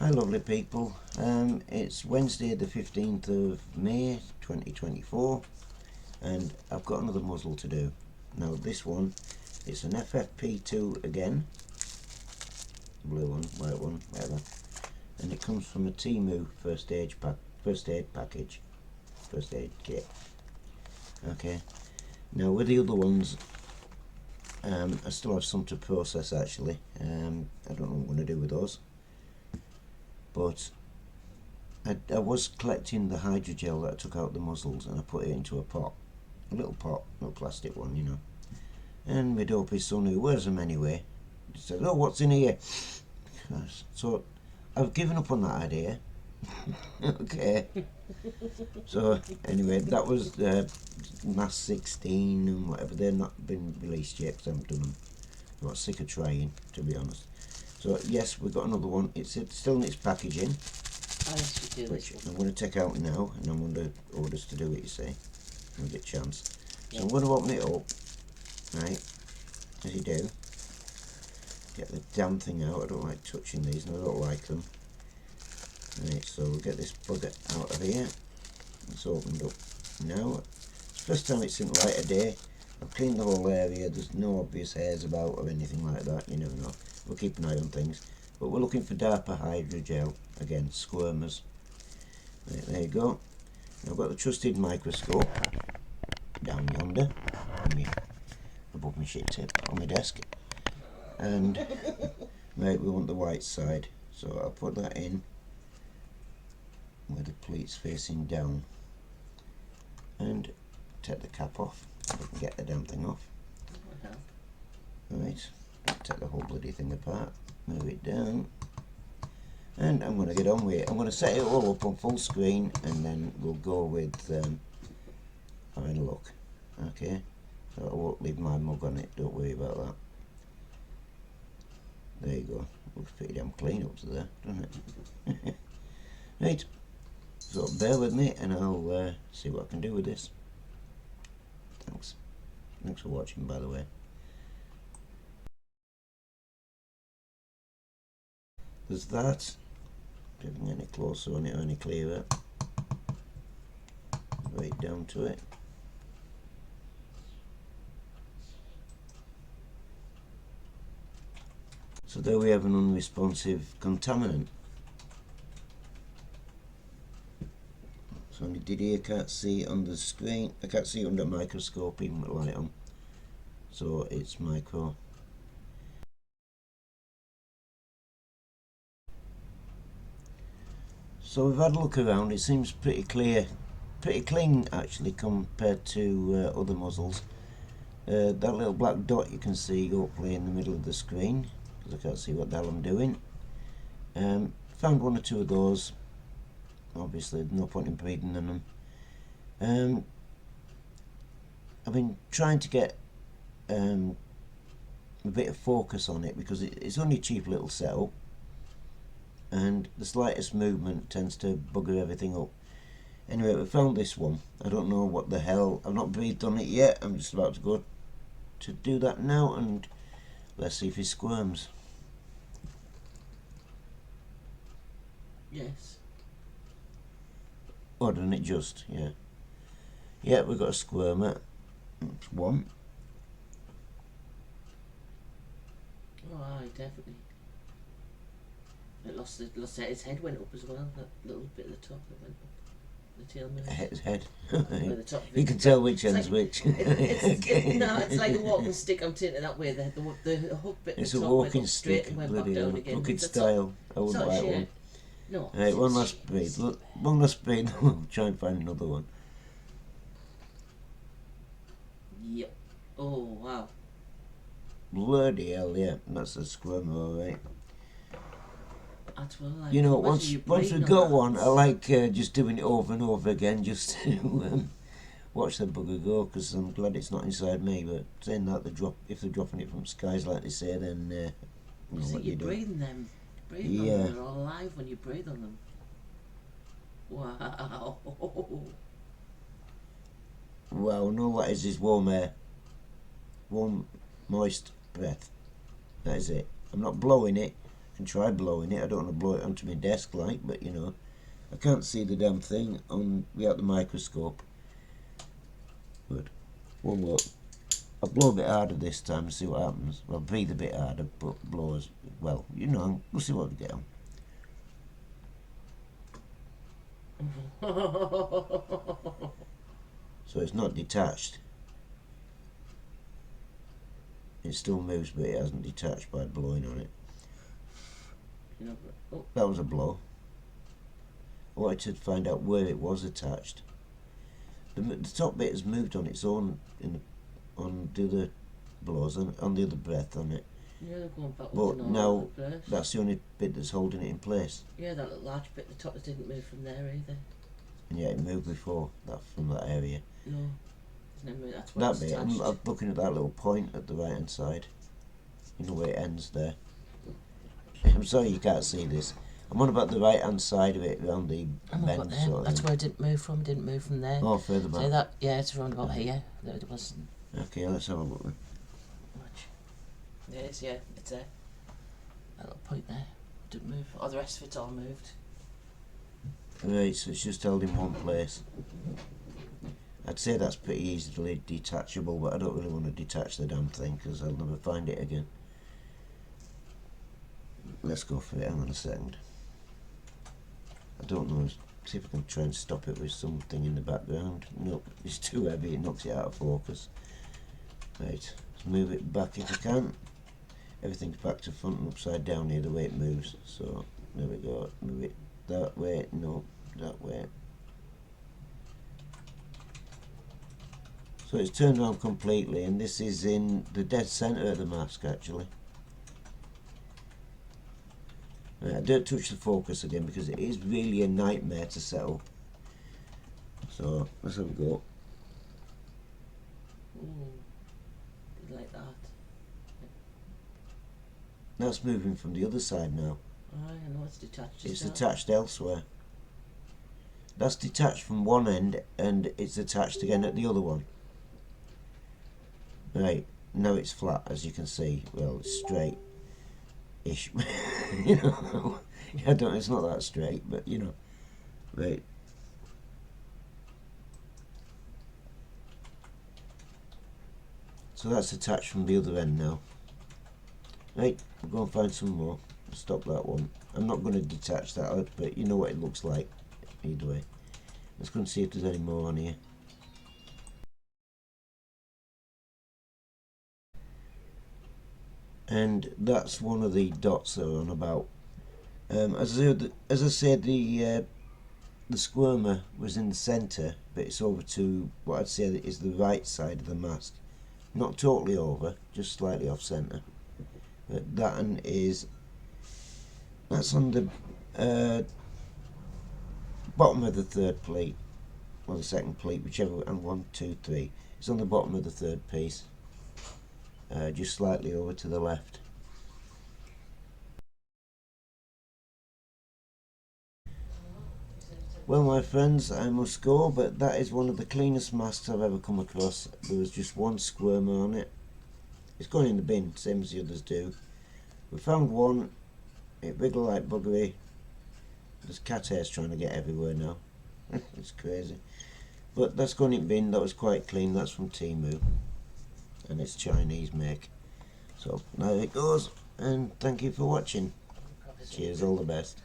Hi lovely people, it's Wednesday the 15th of May 2024 and I've got another muzzle to do. Now this one, it's an FFP2 again, blue one, white one, whatever, and it comes from a Temu First Aid package, First Aid kit. Okay, now with the other ones, I still have some to process actually. I don't know what I'm going to do with those. But I was collecting the hydrogel that I took out the muzzles and I put it into a pot, a little plastic one, you know. And my dopey son, who wears them anyway, said, "Oh, what's in here?" So I've given up on that idea. Okay. So anyway, that was Mass 16 and whatever. They've not been released yet because I haven't done them. I got sick of trying, to be honest. So yes, we've got another one. It's still in its packaging, which I'm going to take out now, and I'm under orders to do it. You see, when I get a chance. So I'm going to open it up, right? As you do, get the damn thing out. I don't like touching these, and I don't like them. Right, so we'll get this bugger out of here. It's opened up now. It's the first time it's in light of day. I've cleaned the whole area. There's no obvious hairs about or anything like that. You never know. We'll keep an eye on things. But we're looking for DARPA Hydrogel. Again, Squirmers. Right, there you go. Now I've got the trusted microscope down yonder. Above my shit tip on my desk. And right, we want the white side. So I'll put that in where the pleat's facing down. And take the cap off. So we can get the damn thing off. Right. Take the whole bloody thing apart, move it down, and I'm going to get on with it. I'm going to set it all up on full screen and then we'll go with having a look. Okay, so I won't leave my mug on it, don't worry about that. There you go, looks pretty damn clean up to there, doesn't it? Right, so bear with me and I'll see what I can do with this. Thanks for watching, by the way. There's that. Getting any closer on it or any clearer. Right down to it. So there we have an unresponsive contaminant. So only Didier can't see it on the screen. I can't see it under a microscope even with the light on. So it's micro. So we've had a look around, it seems pretty clear, pretty clean actually compared to other muzzles. That little black dot you can see hopefully in the middle of the screen, because I can't see what the hell I'm doing. Found one or two of those, obviously no point in breathing in them. I've been trying to get a bit of focus on it because it's only a cheap little setup. And the slightest movement tends to bugger everything up. Anyway, we found this one. I don't know what the hell. I've not breathed on it yet. I'm just about to go to do that now, and let's see if he squirms. Yes. Oh, didn't it just? Yeah. Yeah, we've got a squirmer. That's one. Oh, aye, definitely. It lost its head went up as well. That little bit at the top that went up. The tail moved. His head. The top You can tell which end's which. No, it's like a walking stick. I'm taking it that way. The hook bit. It's the a top walking went up stick. straight and went Bloody back down hell. again. Crooked That's style. I wouldn't like one. No. Right, one last breathe. Look, one last breathe. We'll try and find another one. Yep. Oh wow. Bloody hell, yeah. That's a squirmer, alright. That's well, like, You know, once we got one, I like just doing it over and over again just to watch the bugger go, because I'm glad it's not inside me. But saying that, if they're dropping it from skies, like they say, then you know what you do. Breathing them. Breathing on them. They're all alive when you breathe on them. Wow. Wow, no, what is warm air. Warm, moist breath. That is it. I'm not blowing it, can try blowing it. I don't want to blow it onto my desk like, but you know, I can't see the damn thing without the microscope. But one look. I'll blow a bit harder this time and see what happens. Well, breathe a bit harder, but blow as well. You know, we'll see what we get on. So it's not detached. It still moves, but it hasn't detached by blowing on it. That was a blow. I wanted to find out where it was attached. The top bit has moved on its own on the other blows, on the other breath on it. Yeah, they're going backwards But and all now over the place. that's the only bit that's holding it in place. Yeah, that little large bit at the top that didn't move from there either. And yet it moved before that from that area. No, it's never moved. That's where That it's bit, attached. I'm looking at that little point at the right hand side. You know where it ends there. I'm sorry you can't see this. I'm on about the right hand side of it, around the bend sort of That's thing. where it didn't move from. It didn't move from there. Oh, further back. So that, yeah, it's around about here. There it was. Okay, let's have a look then. Much. There it is, yeah, it's there. That little point there didn't move. Oh, the rest of it's all moved. Right, so it's just held in one place. I'd say that's pretty easily detachable, but I don't really want to detach the damn thing because I'll never find it again. Let's go for it. Hang on a second. I don't know. See if I can try and stop it with something in the background. Nope, it's too heavy. It knocks it out of focus. Right, let's move it back if I can. Everything's back to front and upside down here the way it moves. So there we go. Move it that way. No, that way. So it's turned around completely, and this is in the dead centre of the mask actually. Right, don't touch the focus again because it is really a nightmare to set up. So let's have a go. Like that. That's moving from the other side now. I know it's detached. It's now. attached elsewhere. That's detached from one end and it's attached again at the other one. Right, now it's flat as you can see. Well, it's straight ish. You know, I don't, it's not that straight, but you know. Right. So that's attached from the other end now. Right, we'll go and find some more. Stop that one. I'm not going to detach that out, but you know what it looks like either way. Let's go and see if there's any more on here. And that's one of the dots that are on about. As I said, the Squirmer was in the centre, but it's over to what I'd say is the right side of the mask. Not totally over, just slightly off centre. But that one that's on the bottom of the third pleat, or the second pleat, whichever, and 1, 2, 3. It's on the bottom of the third piece, just slightly over to the left. Well, my friends, I must go, but that is one of the cleanest masks I've ever come across. There was just one squirmer on it. It's gone in the bin, same as the others do. We found one. It wriggled like buggery. There's cat hairs trying to get everywhere now. It's crazy. But that's gone in the bin. That was quite clean. That's from Temu, and it's Chinese make. So now it goes, and thank you for watching. Cheers, all the best.